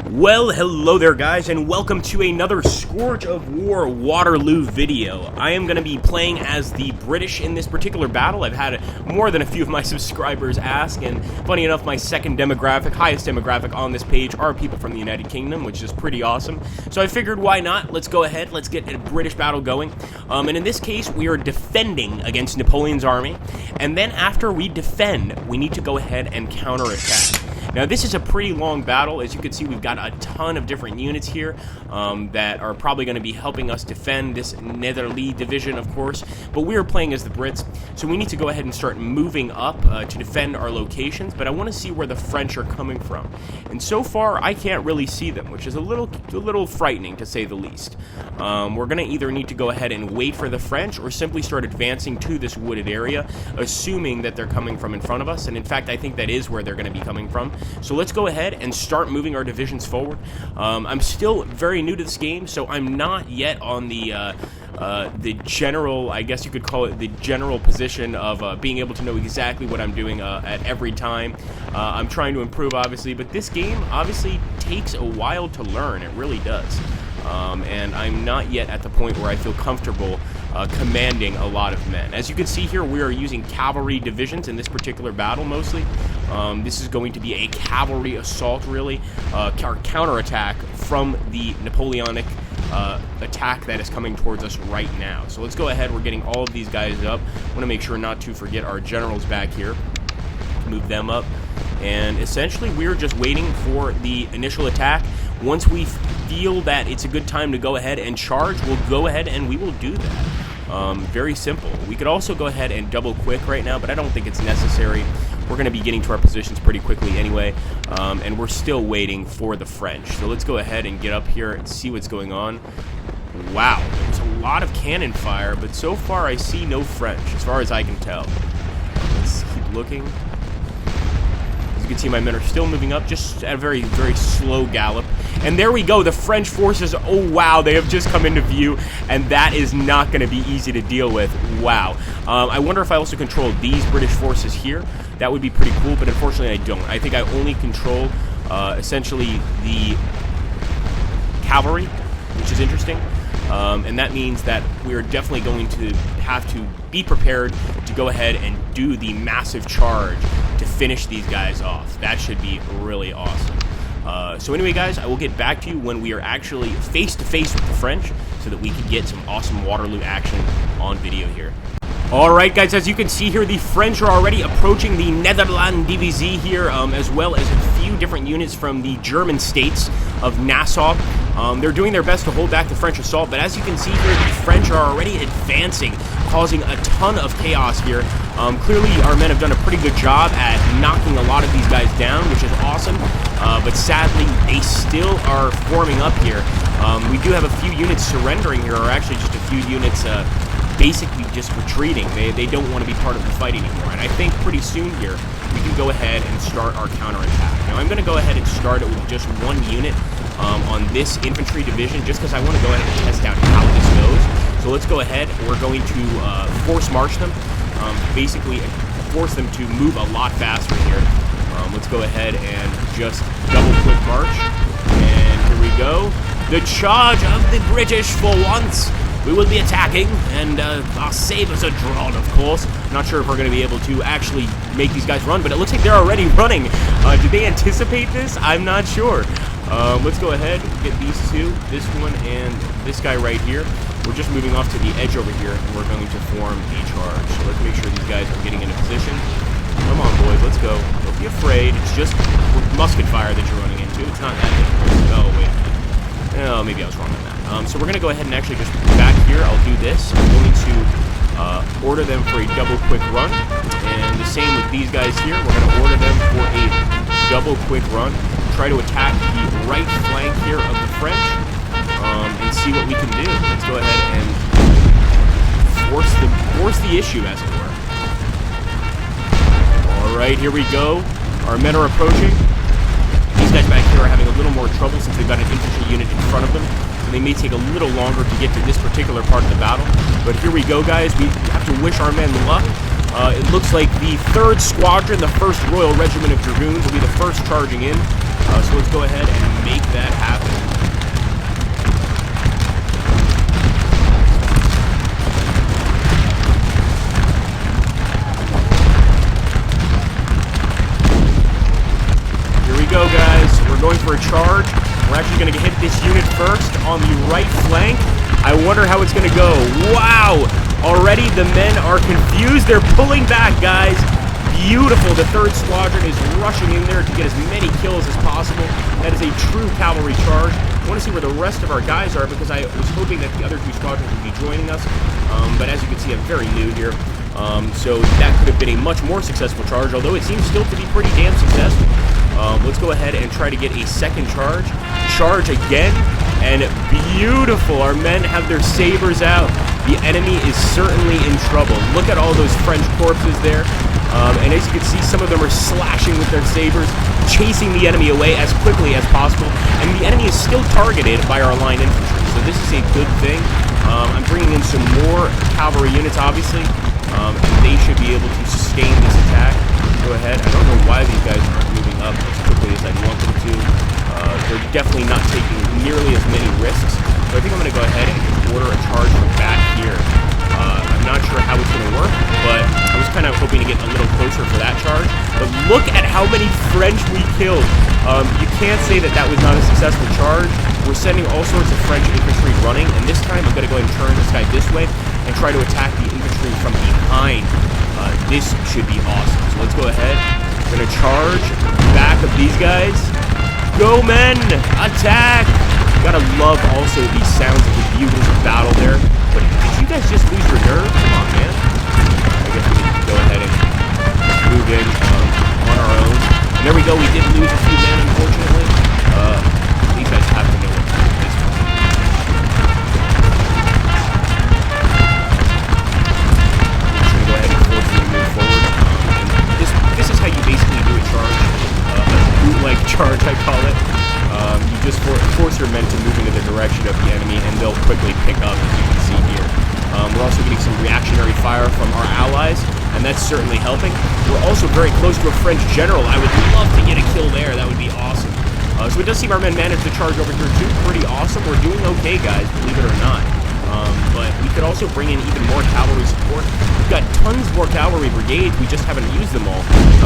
Well, hello there guys, and welcome to another Scourge of War Waterloo video. I am going to be playing as the British in this particular battle. I've had more than a few of my subscribers ask, and funny enough, my second demographic, highest demographic on this page are people from the United Kingdom, which is pretty awesome. So I figured, why not? Let's go ahead, let's get a British battle going. And in this case, we are defending against Napoleon's army, and then after we defend, we need to go ahead and counterattack. Now, this is a pretty long battle. As you can see, we've got a ton of different units here that are probably going to be helping us defend this Netherlands division, of course. But we are playing as the Brits, so we need to go ahead and start moving up to defend our locations. But I want to see where the French are coming from. And so far, I can't really see them, which is a little frightening, to say the least. We're going to either need to go ahead and wait for the French or simply start advancing to this wooded area, assuming that they're coming from in front of us. And in fact, I think that is where they're going to be coming from. So let's go ahead and start moving our divisions forward. I'm still very new to this game, so I'm not yet on the general, I guess you could call it the general position of being able to know exactly what I'm doing at every time. I'm trying to improve, obviously, but this game obviously takes a while to learn. It really does. And I'm not yet at the point where I feel comfortable commanding a lot of men. As you can see here, we are using cavalry divisions in this particular battle mostly. This is going to be a cavalry assault, really, our counterattack from the Napoleonic attack that is coming towards us right now. So let's go ahead. We're getting all of these guys up. I want to make sure not to forget our generals back here. Move them up. And essentially, we're just waiting for the initial attack. Once we feel that it's a good time to go ahead and charge, we'll go ahead and we will do that. Very simple. We could also go ahead and double quick right now, but I don't think it's necessary. We're going to be getting to our positions pretty quickly anyway, and we're still waiting for the French. So let's go ahead and get up here and see what's going on. Wow, there's a lot of cannon fire, but so far I see no French, as far as I can tell. Let's keep looking. You can see my men are still moving up, just at a very, very slow gallop. And there we go, the French forces, oh wow, they have just come into view, and that is not going to be easy to deal with. Wow. I wonder if I also control these British forces here. That would be pretty cool, but unfortunately I don't. I think I only control, essentially, the cavalry, which is interesting. And that means that we're definitely going to have to be prepared to go ahead and do the massive charge to finish these guys off. That should be really awesome. So anyway, guys, I will get back to you when we are actually face-to-face with the French so that we can get some awesome Waterloo action on video here. Alright guys, as you can see here, the French are already approaching the Netherlands division here, as well as a few different units from the German states of Nassau. They're doing their best to hold back the French assault, but as you can see here, the French are already advancing, causing a ton of chaos here. Clearly, our men have done a pretty good job at knocking a lot of these guys down, which is awesome, but sadly, they still are forming up here. We do have a few units surrendering here, or actually just a few units basically just retreating. They don't want to be part of the fight anymore, and I think pretty soon here, we can go ahead and start our counterattack. Now, I'm going to go ahead and start it with just one unit on this infantry division, just because I want to go ahead and test out how this goes. So let's go ahead. We're going to force march them, basically force them to move a lot faster here. Let's go ahead and just double quick march, and here we go. The charge of the British for once. We will be attacking, and our sabers are drawn, of course. I'm not sure if we're going to be able to actually make these guys run, but it looks like they're already running. Did they anticipate this? I'm not sure. Let's go ahead and get these two, this one and this guy right here. We're just moving off to the edge over here, and we're going to form a charge. So let's make sure these guys are getting into position. Come on, boys, let's go. Don't be afraid. It's just musket fire that you're running into. It's not that dangerous. Oh, wait a minute. Oh, maybe I was wrong on that. So we're going to go ahead and actually just back here. I'll do this. I'm going to order them for a double quick run. And the same with these guys here. We're going to order them for a double quick run. Try to attack the right flank here of the French and see what we can do. Let's go ahead and force the issue, as it were. Alright, here we go. Our men are approaching. These guys back here are having a little more trouble since they've got an infantry unit in front of them. so they may take a little longer to get to this particular part of the battle. But here we go, guys. We have to wish our men luck. It looks like the 3rd Squadron, the 1st Royal Regiment of Dragoons, will be the first charging in. So let's go ahead and make that happen. Here we go, guys. We're going for a charge. We're actually going to hit this unit first on the right flank. I wonder how it's going to go. Wow! Already the men are confused. They're pulling back, guys. Beautiful. The 3rd Squadron is rushing in there to get as many kills as possible. That is a true cavalry charge. I want to see where the rest of our guys are because I was hoping that the other 2 squadrons would be joining us. But as you can see, I'm very new here. So that could have been a much more successful charge, although it seems still to be pretty damn successful. Let's go ahead and try to get a second charge. Charge again. And beautiful. Our men have their sabers out. The enemy is certainly in trouble. Look at all those French corpses there. And as you can see, some of them are slashing with their sabers, chasing the enemy away as quickly as possible. And the enemy is still targeted by our line infantry. So this is a good thing. I'm bringing in some more cavalry units, obviously. And they should be able to sustain this attack. Go ahead. I don't know why these guys aren't moving up as quickly as I want them to. They're definitely not taking nearly as many risks. So I think I'm going to go ahead and just order a charge from back here. I'm not sure how it's going to work, but I was kind of hoping to get a little closer for that charge. But look at how many French we killed. You can't say that that was not a successful charge. We're sending all sorts of French infantry running, and this time I'm going to go ahead and turn this guy this way and try to attack the infantry from behind. This should be awesome. So let's go ahead. We're going to charge back of these guys. Go, men! Attack! Gotta love also the sounds of the bugles of battle there. But did you guys just lose your nerve? Come on, man. I guess we need to go ahead and move in on our own. And there we go. We did lose a few men, unfortunately. These guys have to know what to do at this point. I'm just gonna go ahead and force you to move forward. And this is how you basically do a charge. Bootleg charge, I call it. You just force your men to move into the direction of the enemy, and they'll quickly pick up, as you can see here. We're also getting some reactionary fire from our allies, and that's certainly helping. We're also very close to a French general. I would love to get a kill there. That would be awesome. So it does seem our men managed to charge over here too. Pretty awesome. We're doing okay, guys, believe it or not. But we could also bring in even more cavalry support. We've got tons more cavalry brigades. We just haven't used them all.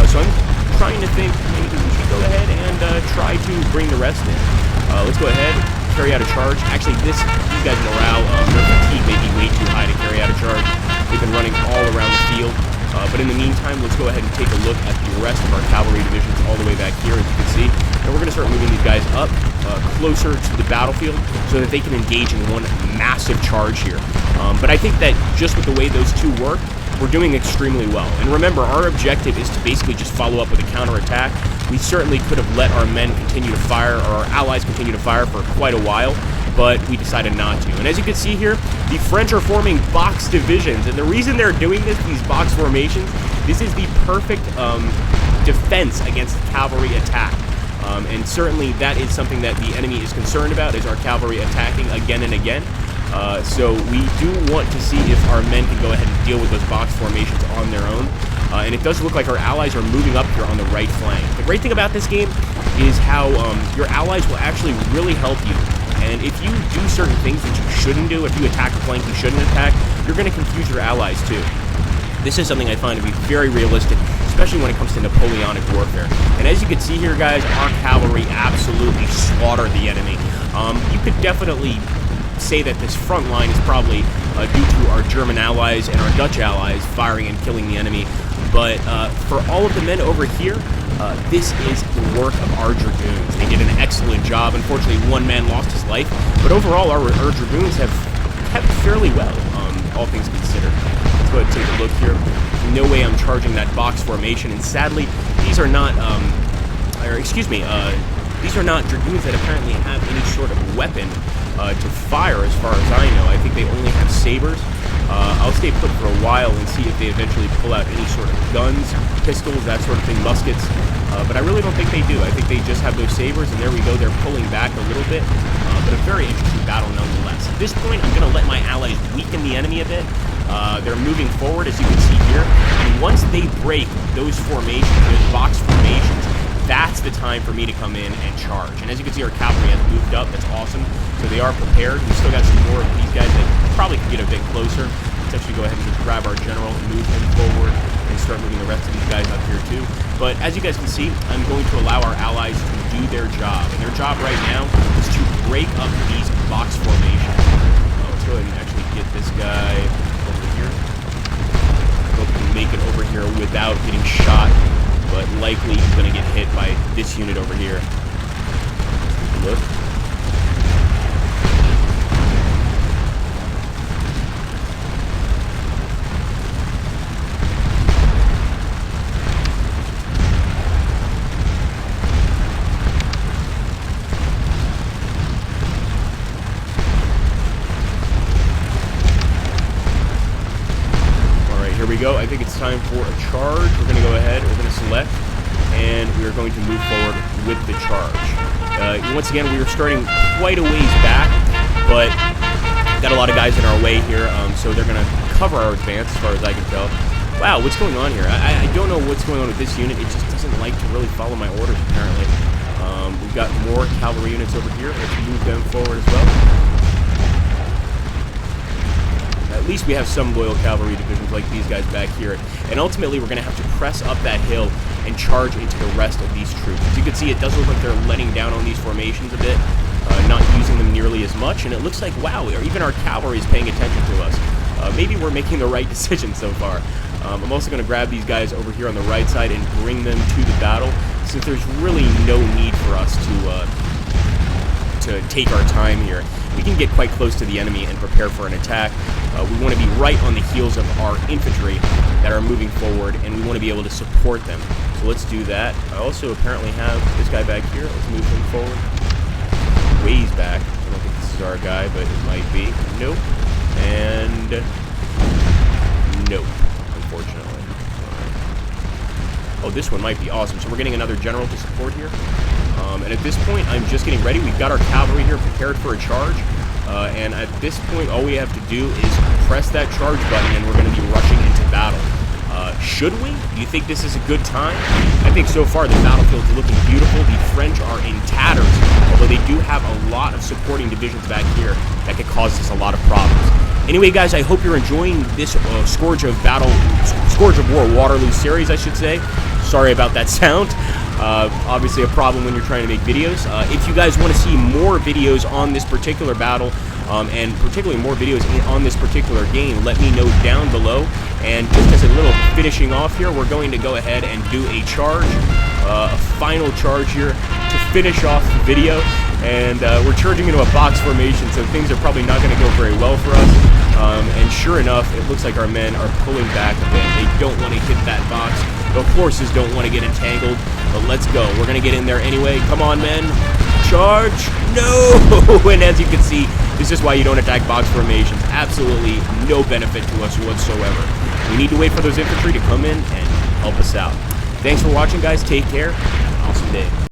So I'm trying to think maybe we should go ahead and try to bring the rest in. Let's go ahead, carry out a charge. Actually, these guys' morale, their fatigue may be way too high to carry out a charge. They've been running all around the field. But in the meantime, let's go ahead and take a look at the rest of our cavalry divisions all the way back here, as you can see. And we're going to start moving these guys up closer to the battlefield so that they can engage in one massive charge here. But I think that just with the way those two work, we're doing extremely well. And remember, our objective is to basically just follow up with a counterattack. We certainly could have let our men continue to fire, or our allies continue to fire for quite a while, but we decided not to. And as you can see here, the French are forming box divisions. And the reason they're doing this, these box formations, this is the perfect defense against cavalry attack. And certainly that is something that the enemy is concerned about, is our cavalry attacking again and again. So we do want to see if our men can go ahead and deal with those box formations on their own. And it does look like our allies are moving up here on the right flank. The great thing about this game is how your allies will actually really help you. And if you do certain things that you shouldn't do, if you attack a flank you shouldn't attack, you're going to confuse your allies too. This is something I find to be very realistic, especially when it comes to Napoleonic warfare. And as you can see here, guys, our cavalry absolutely slaughtered the enemy. You could definitely say that this front line is probably due to our German allies and our Dutch allies firing and killing the enemy. But for all of the men over here, this is the work of our Dragoons. They did an excellent job. Unfortunately, one man lost his life. But overall, our Dragoons have kept fairly well, all things considered. Let's go ahead and take a look here. There's no way I'm charging that box formation. And sadly, these are not, these are not Dragoons that apparently have any sort of weapon to fire, as far as I know. I think they only have sabers. I'll stay put for a while and see if they eventually pull out any sort of guns, pistols, that sort of thing, muskets. but I really don't think they do. I think they just have those sabers, and there we go. They're pulling back a little bit, but a very interesting battle nonetheless. At this point, I'm going to let my allies weaken the enemy a bit. They're moving forward, as you can see here, and once they break those formations, those box formations, that's the time for me to come in and charge. And as you can see, our cavalry has moved up. That's awesome. So they are prepared. We still got some more of these guys that probably could get a bit closer. Let's actually go ahead and just grab our general, move him forward, and start moving the rest of these guys up here too. But as you guys can see, I'm going to allow our allies to do their job. And their job right now is to break up these box formations. Let's go ahead and actually get this guy over here. I hope we can make it over here without getting shot, but likely he's going to get hit by this unit over here. Look. Here we go. I think it's time for a charge. We're going to go ahead, we're going to select, and we are going to move forward with the charge. Once again, we are starting quite a ways back, but got a lot of guys in our way here, so they're going to cover our advance as far as I can tell. Wow, what's going on here? I don't know what's going on with this unit. It just doesn't like to really follow my orders, apparently. We've got more cavalry units over here. Let's move them forward as well. At least we have some loyal cavalry divisions like these guys back here. And ultimately, we're going to have to press up that hill and charge into the rest of these troops. As you can see, it does look like they're letting down on these formations a bit, not using them nearly as much. And it looks like, wow, even our cavalry is paying attention to us. Maybe we're making the right decision so far. I'm also going to grab these guys over here on the right side and bring them to the battle, since there's really no need for us to take our time here. We can get quite close to the enemy and prepare for an attack. We want to be right on the heels of our infantry that are moving forward, and we want to be able to support them. So let's do that. I also apparently have this guy back here. Let's move him forward. Ways back. I don't think this is our guy, but it might be. Nope. And nope, unfortunately. Oh, this one might be awesome. So we're getting another general to support here. And at this point, I'm just getting ready. We've got our cavalry here prepared for a charge. And at this point, all we have to do is press that charge button, and we're going to be rushing into battle. Should we? Do you think this is a good time? I think so far the battlefield is looking beautiful. The French are in tatters, although they do have a lot of supporting divisions back here that could cause us a lot of problems. Anyway, guys, I hope you're enjoying this Scourge of War Waterloo series, I should say. Sorry about that sound. Obviously a problem when you're trying to make videos. If you guys want to see more videos on this particular battle, and particularly more videos on this particular game, let me know down below. And just as a little finishing off here, we're going to go ahead and do a charge, a final charge here to finish off the video. And we're charging into a box formation, so things are probably not going to go very well for us. And sure enough, it looks like our men are pulling back a bit. They don't want to hit that box. The horses don't want to get entangled, but let's go. We're going to get in there anyway. Come on, men. Charge. No! And as you can see, this is why you don't attack box formations. Absolutely no benefit to us whatsoever. We need to wait for those infantry to come in and help us out. Thanks for watching, guys. Take care. Awesome day.